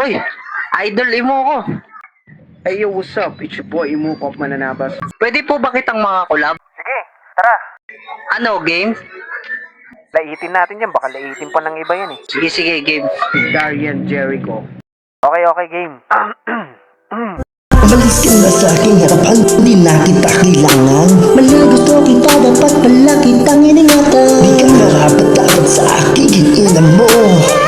Uy, idol Imo ko. Hey yo, what's up? It's your boy Imo Kop Mananabas. Pwede po ba kitang mga collab? Sige, tara. Ano, game? Laitin natin yan. Baka laitin pa ng iba yan eh. Sige, game. Darian Jericho. Okay, game. Umalis ka na sa aking harapan, di na kita kailangan. Malagusto kita, dapat pala kitang iningatan. Di ka marapat-dapat sa aking ina mo.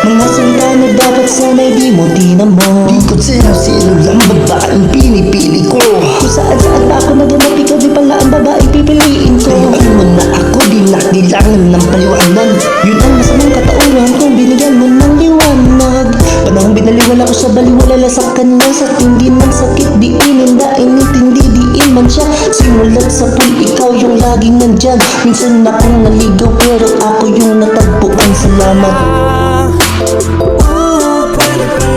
Mga sanda na dapat sana'y di mo tinamo. Di ko sino-sino lang babaeng pinipili ko. Kung saan-saan pa ako naganap, ikaw di pala ang babaeng pipiliin ko. Layuan mo na ako, di na kailangan ng paliwanag. Yun ang masamang katauhan kung binigyan mo ng liwanag. Panahong binaliwala ko sa baliwala sa kanya. Sa tindi ng sakit, di inindain, intindi, diin man siya. Simulat sa pool, ikaw yung laging nandyan. Minsan akong naligaw pero ako yung natagpuan. Salamat. Pwede